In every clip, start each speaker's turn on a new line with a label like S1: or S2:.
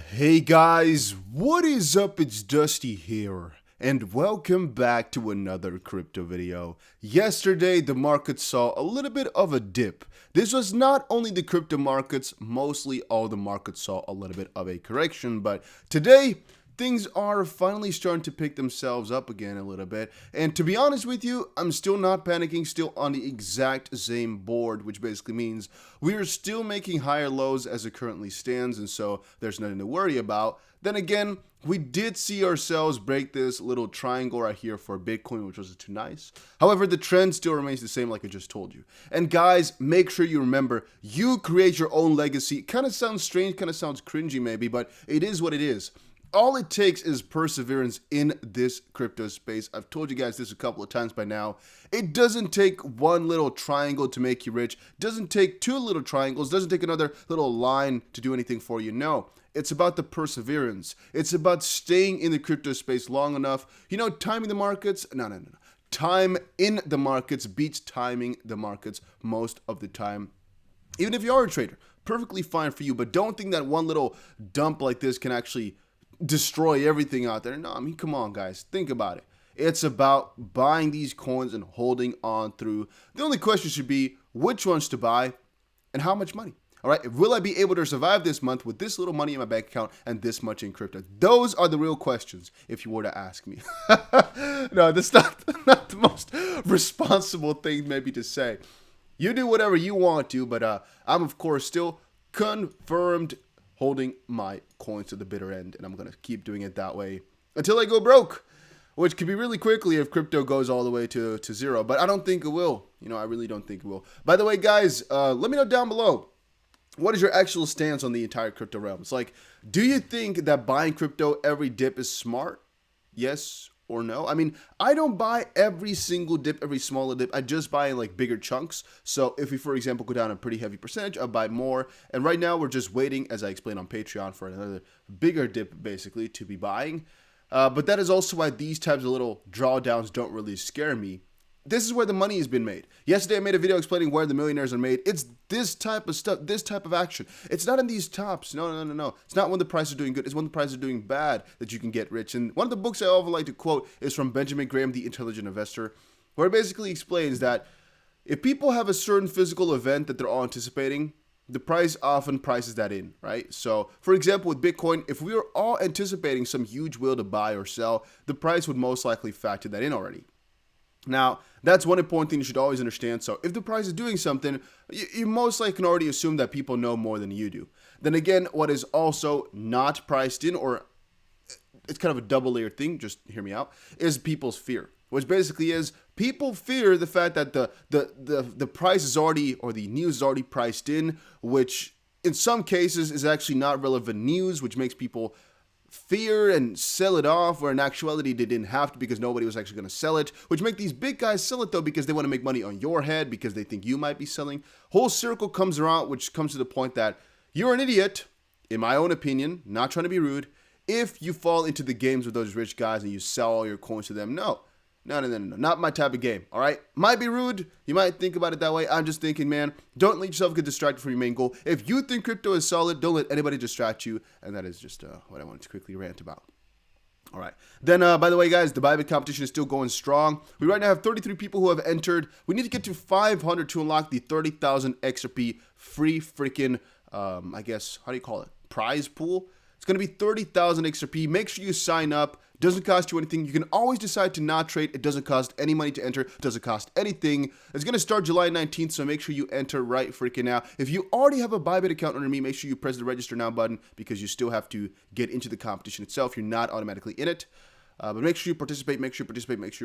S1: Hey guys, what is up? It's Dusty here, and welcome back to another crypto video. Yesterday, the market saw a little bit of a dip. This was not only the crypto markets, mostly all the markets saw a little bit of a correction, but today, things are finally starting to pick themselves up again a little bit. And to be honest with you, I'm still not panicking, still on the exact same board, which basically means we are still making higher lows as it currently stands, and so there's nothing to worry about. Then again, we did see ourselves break this little triangle right here for Bitcoin, which wasn't too nice. However, the trend still remains the same like I just told you. And guys, make sure you remember, you create your own legacy. Kind of sounds strange, kind of sounds cringy maybe, but it is what it is. All it takes is perseverance in this crypto space. I've told you guys this a couple of times by now. It doesn't take one little triangle to make you rich. It doesn't take two little triangles. It doesn't take another little line to do anything for you. No, it's about the perseverance. It's about staying in the crypto space long enough. You know, timing the markets? No. Time in the markets beats timing the markets most of the time. Even if you are a trader, perfectly fine for you. But don't think that one little dump like this can actually destroy everything out there. No, I mean, come on, guys. Think about it. It's about buying these coins and holding on through. The only question should be which ones to buy and how much money. All right. Will I be able to survive this month with this little money in my bank account and this much in crypto? Those are the real questions, if you were to ask me. No, that's not the most responsible thing maybe to say. You do whatever you want to, but I'm, of course, still confirmed holding my coins to the bitter end, and I'm going to keep doing it that way until I go broke, which could be really quickly if crypto goes all the way to zero, but I don't think it will. You know, I really don't think it will. By the way, guys, let me know down below, what is your actual stance on the entire crypto realm? It's like, do you think that buying crypto every dip is smart? Yes or no? I mean, I don't buy every single dip, every smaller dip. I just buy in like bigger chunks. So if we, for example, go down a pretty heavy percentage, I'll buy more. And right now we're just waiting, as I explained on Patreon, for another bigger dip basically to be buying. But that is also why these types of little drawdowns don't really scare me. This is where the money has been made. Yesterday I made a video explaining where the millionaires are made. It's this type of stuff, this type of action. It's not in these tops. No. It's not when the prices are doing good. It's when the prices are doing bad that you can get rich. And one of the books I often like to quote is from Benjamin Graham, The Intelligent Investor, where it basically explains that if people have a certain physical event that they're all anticipating, the price often prices that in, right? So, for example, with Bitcoin, if we were all anticipating some huge will to buy or sell, the price would most likely factor that in already. Now, that's one important thing you should always understand. So if the price is doing something, you most likely can already assume that people know more than you do. Then again, what is also not priced in, or it's kind of a double layered thing, just hear me out, is people's fear. Which basically is people fear the fact that the price is already, or the news is already priced in, which in some cases is actually not relevant news, which makes people fear and sell it off, where in actuality they didn't have to because nobody was actually going to sell it, which make these big guys sell it though because they want to make money on your head because they think you might be selling. Whole circle comes around, which comes to the point that you're an idiot, in my own opinion, not trying to be rude, if you fall into the games with those rich guys and you sell all your coins to them. No, not my type of game, all right? Might be rude, you might think about it that way. I'm just thinking, man, don't let yourself get distracted from your main goal. If you think crypto is solid, don't let anybody distract you, and that is just what I wanted to quickly rant about. All right. Then, by the way, guys, the Bybit competition is still going strong. We right now have 33 people who have entered. We need to get to 500 to unlock the 30,000 XRP free freaking, I guess, how do you call it? Prize pool. It's going to be 30,000 XRP. Make sure you sign up. Doesn't cost you anything. You can always decide to not trade. It doesn't cost any money to enter. It doesn't cost anything. It's going to start July 19th, so make sure you enter right freaking now. If you already have a Bybit account under me, make sure you press the register now button because you still have to get into the competition itself. You're not automatically in it. But make sure you participate, make sure you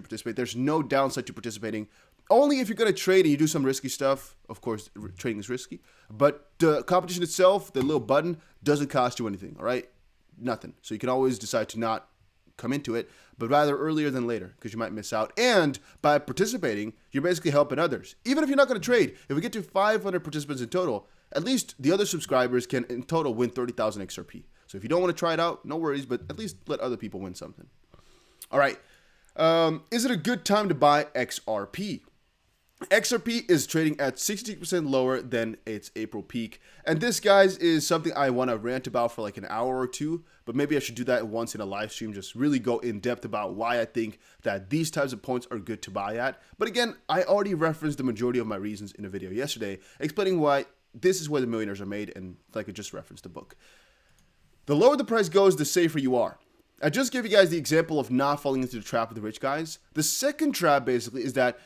S1: participate. There's no downside to participating. Only if you're going to trade and you do some risky stuff. Of course, trading is risky. But the competition itself, the little button, doesn't cost you anything, all right? Nothing. So you can always decide to not come into it, but rather earlier than later because you might miss out. And by participating, you're basically helping others. Even if you're not going to trade, if we get to 500 participants in total, at least the other subscribers can in total win 30,000 XRP. So if you don't want to try it out, no worries, but at least let other people win something. All right. Is it a good time to buy XRP? XRP is trading at 60% lower than its April peak. And this, guys, is something I want to rant about for like an hour or two, but maybe I should do that once in a live stream, just really go in depth about why I think that these types of points are good to buy at. But again, I already referenced the majority of my reasons in a video yesterday, explaining why this is where the millionaires are made, and like I just referenced the book. The lower the price goes, the safer you are. I just gave you guys the example of not falling into the trap of the rich guys. The second trap basically is that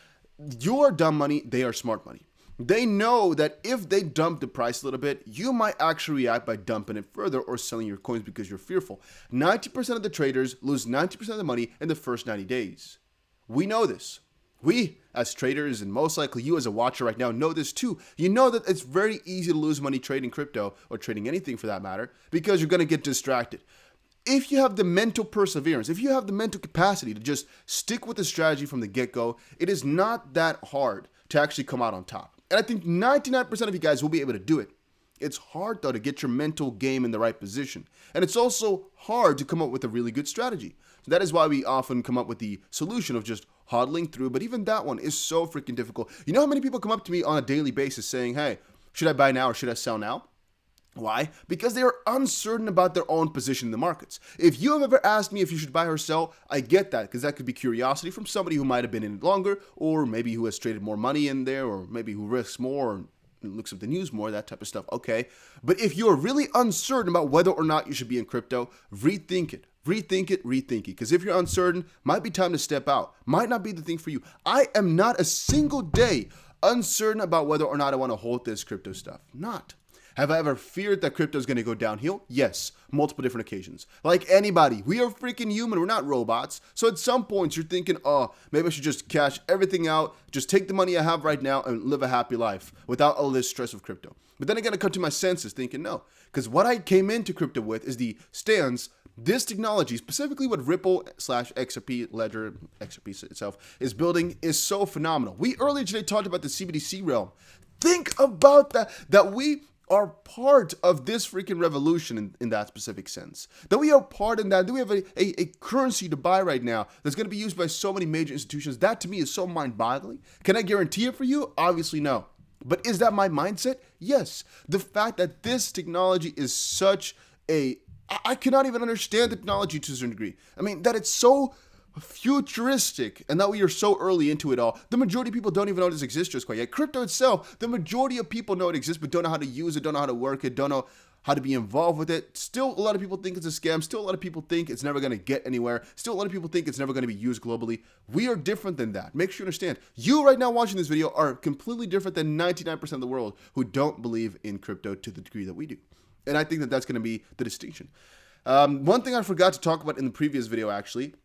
S1: you are dumb money, they are smart money. They know that if they dump the price a little bit, you might actually react by dumping it further or selling your coins because you're fearful. 90% of the traders lose 90% of the money in the first 90 days. We know this. We, as traders, and most likely you as a watcher right now, know this too. You know that it's very easy to lose money trading crypto, or trading anything for that matter, because you're going to get distracted. If you have the mental perseverance, if you have the mental capacity to just stick with the strategy from the get-go, it is not that hard to actually come out on top. And I think 99% of you guys will be able to do it. It's hard, though, to get your mental game in the right position. And it's also hard to come up with a really good strategy. So that is why we often come up with the solution of just hodling through. But even that one is so freaking difficult. You know how many people come up to me on a daily basis saying, hey, should I buy now or should I sell now? Why? Because they are uncertain about their own position in the markets. If you have ever asked me if you should buy or sell, I get that, because that could be curiosity from somebody who might have been in it longer, or maybe who has traded more money in there, or maybe who risks more, or looks at the news more, that type of stuff. Okay. But if you're really uncertain about whether or not you should be in crypto, rethink it. Rethink it. Because if you're uncertain, might be time to step out. Might not be the thing for you. I am not a single day uncertain about whether or not I want to hold this crypto stuff. Not. Have I ever feared that crypto is going to go downhill? Yes, multiple different occasions. Like anybody, we are freaking human. We're not robots. So at some points you're thinking, oh, maybe I should just cash everything out, just take the money I have right now and live a happy life without all this stress of crypto. But then I got to come to my senses thinking, no, because what I came into crypto with is the stance. This technology, specifically what Ripple/XRP Ledger, XRP itself, is building is so phenomenal. We earlier today talked about the CBDC realm. Think about that we are part of this freaking revolution in that specific sense. That we are part in that we have a currency to buy right now that's going to be used by so many major institutions. That to me is so mind-boggling. Can I guarantee it for you? Obviously no. But is that my mindset? Yes. The fact that this technology is such I cannot even understand the technology to a certain degree. I mean, that it's so futuristic and that we are so early into it all. The majority of people don't even know this exists just quite yet. Crypto itself, the majority of people know it exists but don't know how to use it, don't know how to work it, don't know how to be involved with it. Still, a lot of people think it's a scam. Still, a lot of people think it's never going to get anywhere. Still, a lot of people think it's never going to be used globally. We are different than that. Make sure you understand. You right now watching this video are completely different than 99% of the world who don't believe in crypto to the degree that we do. And I think that that's going to be the distinction. One thing I forgot to talk about in the previous video, actually,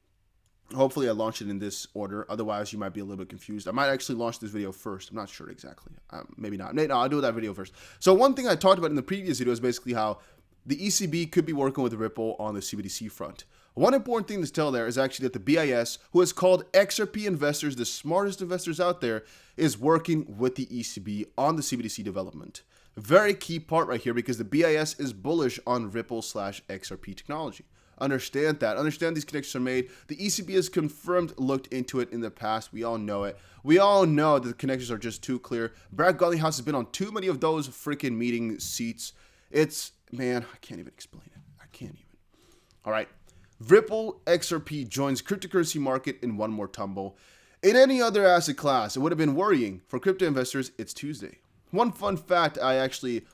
S1: hopefully I launched it in this order. Otherwise, you might be a little bit confused. I might actually launch this video first. I'm not sure exactly. Maybe not. No, I'll do that video first. So one thing I talked about in the previous video is basically how the ECB could be working with Ripple on the CBDC front. One important thing to tell there is actually that the BIS, who has called XRP investors the smartest investors out there, is working with the ECB on the CBDC development. Very key part right here, because the BIS is bullish on Ripple/XRP technology. Understand that. Understand these connections are made. The ECB has confirmed, looked into it in the past. We all know it. We all know that the connections are just too clear. Brad Garlinghouse has been on too many of those freaking meeting seats. It's, man, I can't even explain it. I can't even. All right. Ripple XRP joins cryptocurrency market in one more tumble. In any other asset class, it would have been worrying. For crypto investors, it's Tuesday. One fun fact or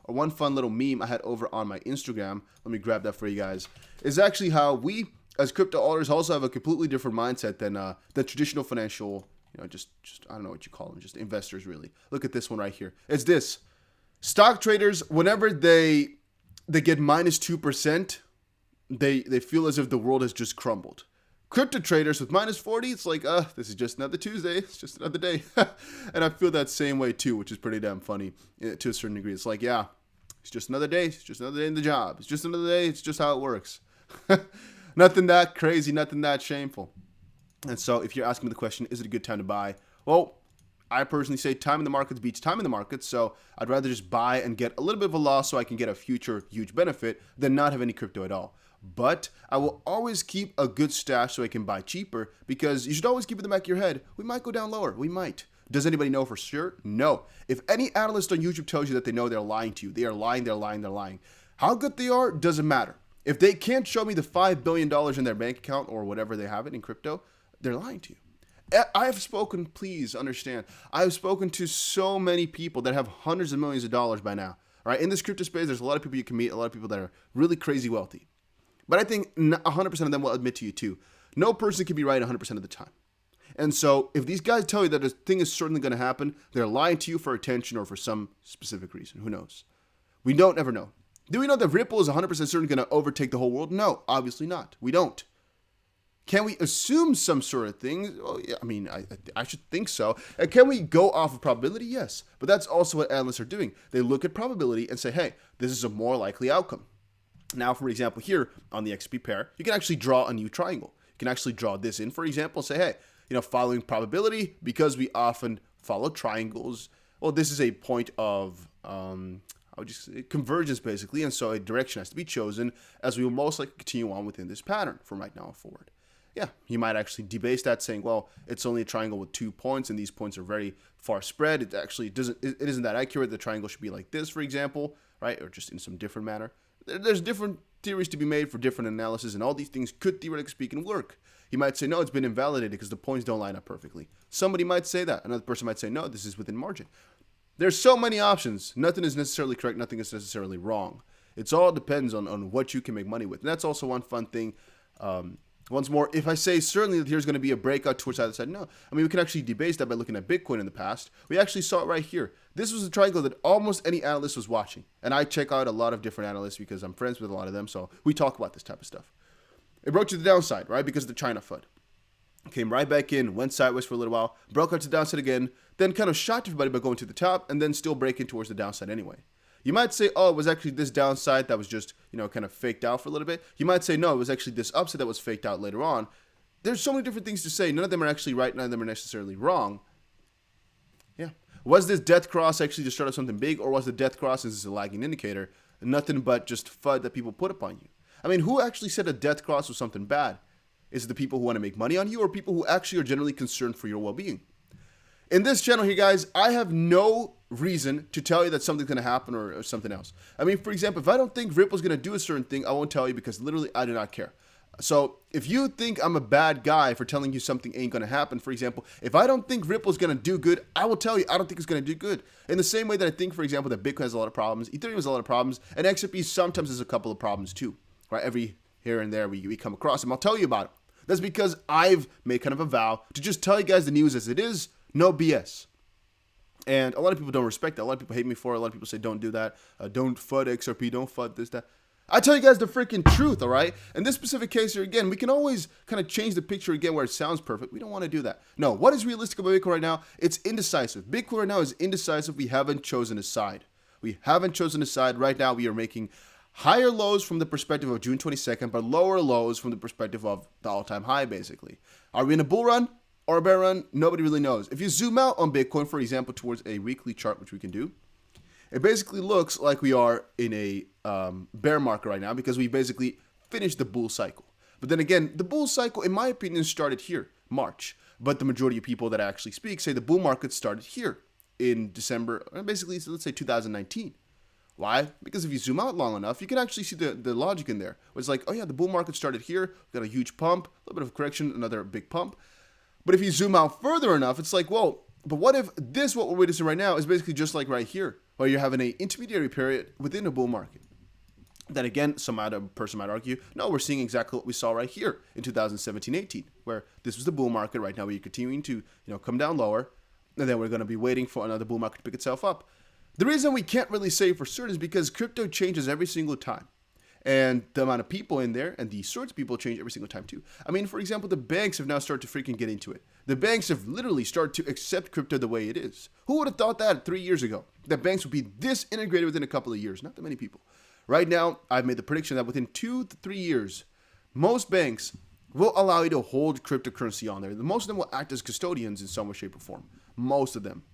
S1: one fun little meme I had over on my Instagram, let me grab that for you guys, is actually how we, as crypto owners, also have a completely different mindset than the traditional financial, just I don't know what you call them, just investors really. Look at this one right here. It's this. Stock traders, whenever they get minus 2%, they feel as if the world has just crumbled. Crypto traders with minus 40, it's like, this is just another Tuesday. It's just another day. And I feel that same way too, which is pretty damn funny to a certain degree. It's like, yeah, it's just another day. It's just another day in the job. It's just another day. It's just how it works. Nothing that crazy, nothing that shameful. And so if you're asking me the question, is it a good time to buy? Well, I personally say time in the markets beats time in the markets. So I'd rather just buy and get a little bit of a loss so I can get a future huge benefit than not have any crypto at all. But I will always keep a good stash so I can buy cheaper, because you should always keep in the back of your head, we might go down lower. We might. Does anybody know for sure? No. If any analyst on YouTube tells you that they know, they're lying to you. They are lying, they're lying, they're lying. How good they are doesn't matter. If they can't show me the $5 billion in their bank account or whatever they have it in crypto, they're lying to you. I have spoken, please understand, I have spoken to so many people that have hundreds of millions of dollars by now. All right, in this crypto space, there's a lot of people you can meet, a lot of people that are really crazy wealthy. But I think 100% of them will admit to you too, no person can be right 100% of the time. And so if these guys tell you that a thing is certainly going to happen, they're lying to you for attention or for some specific reason. Who knows? We don't ever know. Do we know that Ripple is 100% certain going to overtake the whole world? No, obviously not. We don't. Can we assume some sort of thing? Oh, yeah, I mean, I should think so. And can we go off of probability? Yes. But that's also what analysts are doing. They look at probability and say, hey, this is a more likely outcome. Now, for example, here on the XP pair, you can actually draw a new triangle. You can actually draw this in, for example, say, hey, following probability, because we often follow triangles. Well, this is a point of convergence, basically, and so a direction has to be chosen, as we will most likely continue on within this pattern from right now forward. Yeah, you might actually debase that, saying, well, it's only a triangle with 2 points, and these points are very far spread. It actually isn't that accurate. The triangle should be like this, for example, right, or just in some different manner. There's different theories to be made for different analysis, and all these things could, theoretically speaking, work. You might say, no, it's been invalidated because the points don't line up perfectly. Somebody might say that. Another person might say, no, this is within margin. There's so many options. Nothing is necessarily correct. Nothing is necessarily wrong. It all depends on what you can make money with. And that's also one fun thing. Once more, if I say certainly that here's going to be a breakout towards either side, no. I mean, we can actually debase that by looking at Bitcoin in the past. We actually saw it right here. This was a triangle that almost any analyst was watching. And I check out a lot of different analysts because I'm friends with a lot of them. So we talk about this type of stuff. It broke to the downside, right? Because of the China FUD. Came right back in, went sideways for a little while, broke out to the downside again, then kind of shocked everybody by going to the top, and then still breaking towards the downside anyway. You might say, oh, it was actually this downside that was just, kind of faked out for a little bit. You might say, no, it was actually this upside that was faked out later on. There's so many different things to say. None of them are actually right. None of them are necessarily wrong. Yeah. Was this death cross actually the start of something big, or was the death cross, since it's a lagging indicator, nothing but just FUD that people put upon you? I mean, who actually said a death cross was something bad? Is it the people who want to make money on you, or people who actually are generally concerned for your well-being? In this channel here, guys, I have no reason to tell you that something's going to happen or something else. I mean, for example, if I don't think Ripple's going to do a certain thing, I won't tell you because literally I do not care. So if you think I'm a bad guy for telling you something ain't going to happen, for example, if I don't think Ripple's going to do good, I will tell you I don't think it's going to do good. In the same way that I think, for example, that Bitcoin has a lot of problems, Ethereum has a lot of problems, and XRP sometimes has a couple of problems too. Right? Every here and there we come across them. I'll tell you about it. That's because I've made kind of a vow to just tell you guys the news as it is, no BS. And a lot of people don't respect that. A lot of people hate me for it. A lot of people say don't do that. Don't FUD XRP. Don't FUD this, that. I tell you guys the freaking truth, all right? In this specific case here, again, we can always kind of change the picture again where it sounds perfect. We don't want to do that. No, what is realistic about Bitcoin right now? It's indecisive. Bitcoin right now is indecisive. We haven't chosen a side. We haven't chosen a side. Right now, we are making higher lows from the perspective of June 22nd, but lower lows from the perspective of the all-time high, basically. Are we in a bull run or a bear run? Nobody really knows. If you zoom out on Bitcoin, for example, towards a weekly chart, which we can do, it basically looks like we are in a bear market right now because we basically finished the bull cycle. But then again, the bull cycle, in my opinion, started here, March. But the majority of people that actually speak say the bull market started here in December, basically, so let's say 2019. Why? Because if you zoom out long enough, you can actually see the logic in there. It's like, oh yeah, the bull market started here, got a huge pump, a little bit of a correction, another big pump. But if you zoom out further enough, it's like, well, but what if this, what we're witnessing right now, is basically just like right here, where you're having an intermediary period within a bull market. Then again, some other person might argue, no, we're seeing exactly what we saw right here in 2017-18, where this was the bull market. Right now, we're continuing to come down lower, and then we're going to be waiting for another bull market to pick itself up. The reason we can't really say for certain is because crypto changes every single time. And the amount of people in there and the sorts of people change every single time too. I mean, for example, the banks have now started to freaking get into it. The banks have literally started to accept crypto the way it is. Who would have thought that 3 years ago? That banks would be this integrated within a couple of years. Not that many people. Right now, I've made the prediction that within 2 to 3 years, most banks will allow you to hold cryptocurrency on there. Most of them will act as custodians in some way, shape, or form. Most of them.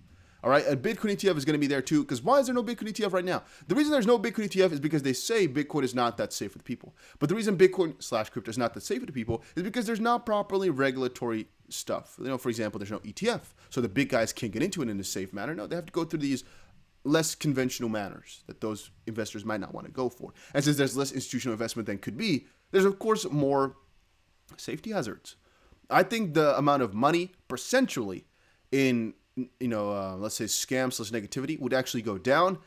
S1: All right, a Bitcoin ETF is going to be there too, because why is there no Bitcoin ETF right now? The reason there's no Bitcoin ETF is because they say Bitcoin is not that safe for the people. But the reason Bitcoin/crypto is not that safe for the people is because there's not properly regulatory stuff. For example, there's no ETF, so the big guys can't get into it in a safe manner. No, they have to go through these less conventional manners that those investors might not want to go for. And since there's less institutional investment than could be, there's of course more safety hazards. I think the amount of money percentually in let's say scams/negativity would actually go down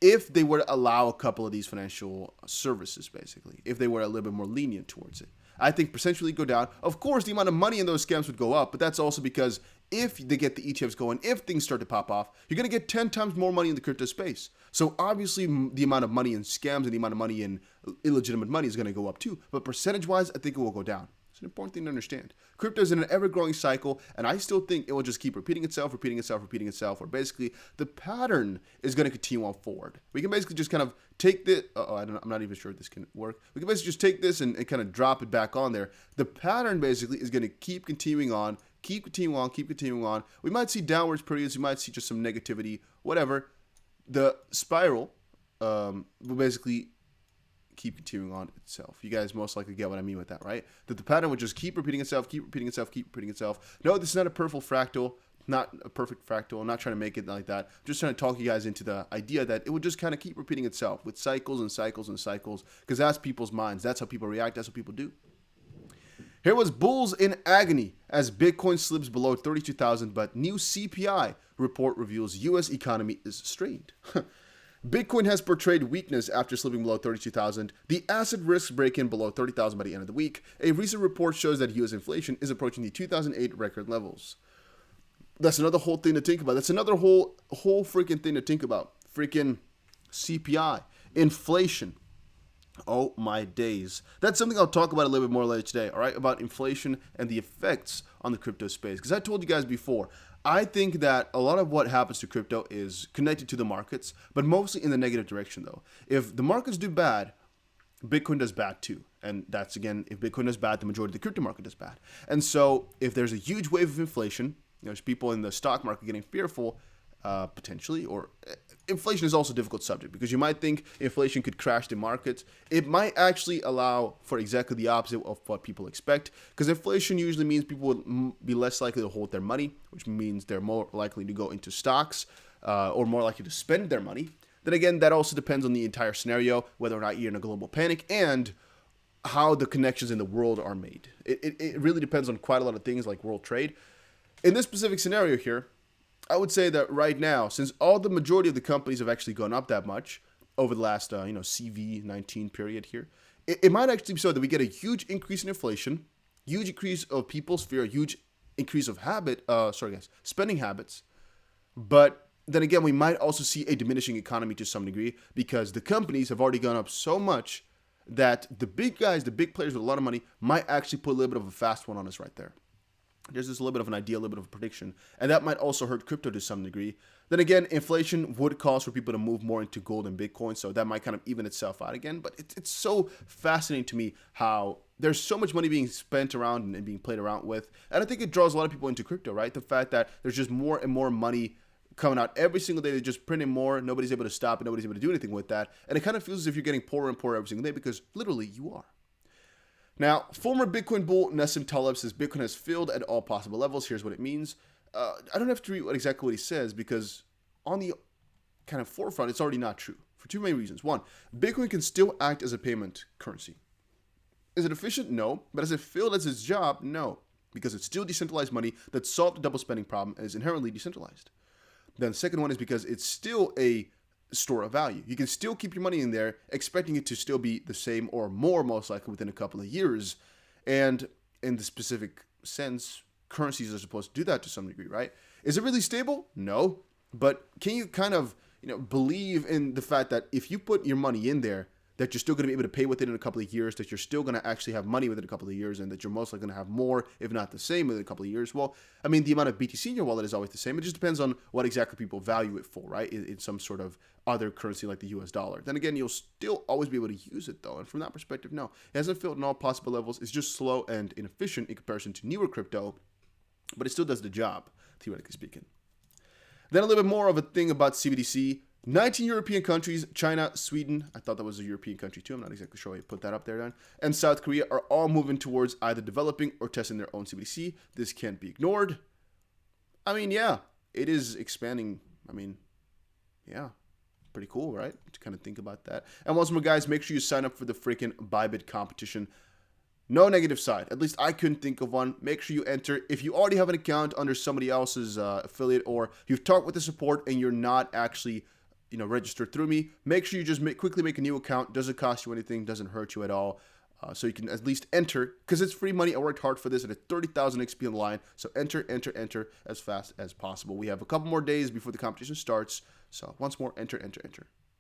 S1: if they were to allow a couple of these financial services, basically, if they were a little bit more lenient towards it. I think percentually go down. Of course, the amount of money in those scams would go up, but that's also because if they get the ETFs going, if things start to pop off, you're going to get 10 times more money in the crypto space. So obviously the amount of money in scams and the amount of money in illegitimate money is going to go up too. But percentage-wise, I think it will go down. It's an important thing to understand. Crypto is in an ever-growing cycle, and I still think it will just keep repeating itself, where basically the pattern is going to continue on forward. We can basically just kind of take this. I'm not even sure if this can work. We can basically just take this and kind of drop it back on there. The pattern basically is going to keep continuing on. We might see downwards periods. We might see just some negativity, whatever. The spiral will basically keep continuing on itself. You guys most likely get what I mean with that, right? That the pattern would just keep repeating itself. No, this is not a perfect fractal. I'm not trying to make it like that. I'm just trying to talk you guys into the idea that it would just kind of keep repeating itself with cycles, because that's people's minds. That's how people react. That's what people do. Here was bulls in agony as Bitcoin slips below 32,000, but new CPI report reveals U.S. economy is strained. Bitcoin has portrayed weakness after slipping below 32,000. The asset risks break in below 30,000 by the end of the week. A recent report shows that U.S. inflation is approaching the 2008 record levels. That's another whole thing to think about. That's another whole freaking thing to think about. Freaking CPI, inflation. Oh my days. That's something I'll talk about a little bit more later today, all right? About inflation and the effects on the crypto space. Because I told you guys before, I think that a lot of what happens to crypto is connected to the markets, but mostly in the negative direction though. If the markets do bad, Bitcoin does bad too. And that's, again, if Bitcoin does bad, the majority of the crypto market does bad. And so if there's a huge wave of inflation, there's people in the stock market getting fearful, potentially, or inflation is also a difficult subject because you might think inflation could crash the markets. It might actually allow for exactly the opposite of what people expect, because inflation usually means people will be less likely to hold their money, which means they're more likely to go into stocks or more likely to spend their money. Then again, that also depends on the entire scenario, whether or not you're in a global panic and how the connections in the world are made. It really depends on quite a lot of things like world trade. In this specific scenario here, I would say that right now, since the majority of the companies have actually gone up that much over the last, CV19 period here, it might actually be so that we get a huge increase in inflation, huge increase of people's fear, huge increase of spending habits. But then again, we might also see a diminishing economy to some degree because the companies have already gone up so much that the big guys, the big players with a lot of money might actually put a little bit of a fast one on us right there. There's just a little bit of an idea, a little bit of a prediction. And that might also hurt crypto to some degree. Then again, inflation would cause for people to move more into gold and Bitcoin. So that might kind of even itself out again. But it's so fascinating to me how there's so much money being spent around and being played around with. And I think it draws a lot of people into crypto, right? The fact that there's just more and more money coming out every single day. They're just printing more. Nobody's able to stop it. Nobody's able to do anything with that. And it kind of feels as if you're getting poorer and poorer every single day because literally you are. Now, former Bitcoin bull Nassim Taleb says Bitcoin has failed at all possible levels. Here's what it means. I don't have to read exactly what he says because on the kind of forefront, it's already not true for two main reasons. One, Bitcoin can still act as a payment currency. Is it efficient? No. But has it failed as its job? No. Because it's still decentralized money that solved the double spending problem and is inherently decentralized. Then the second one is because it's still a store of value. You can still keep your money in there, expecting it to still be the same or more, most likely within a couple of years. And in the specific sense, currencies are supposed to do that to some degree, right? Is it really stable? No. But can you kind of, believe in the fact that if you put your money in there, that you're still going to be able to pay with it in a couple of years, that you're still going to actually have money within a couple of years, and that you're most likely going to have more, if not the same, within a couple of years? Well, I mean, the amount of BTC in your wallet is always the same. It just depends on what exactly people value it for, right? In some sort of other currency like the US dollar. Then again, you'll still always be able to use it, though. And from that perspective, no. It hasn't failed in all possible levels. It's just slow and inefficient in comparison to newer crypto, but it still does the job, theoretically speaking. Then a little bit more of a thing about CBDC. 19 European countries, China, Sweden, I thought that was a European country too, I'm not exactly sure why you put that up there then, and South Korea are all moving towards either developing or testing their own CBDC. This can't be ignored. I mean, yeah, it is expanding. I mean, yeah, pretty cool, right? To kind of think about that. And once more, guys, make sure you sign up for the freaking Bybit competition. No negative side. At least I couldn't think of one. Make sure you enter. If you already have an account under somebody else's affiliate, or you've talked with the support and you're not actually registered through me, make sure you just quickly make a new account. Doesn't cost you anything, doesn't hurt you at all. So you can at least enter, because it's free money. I worked hard for this. I had 30,000 XP on the line. So enter as fast as possible. We have a couple more days before the competition starts. So once more, enter.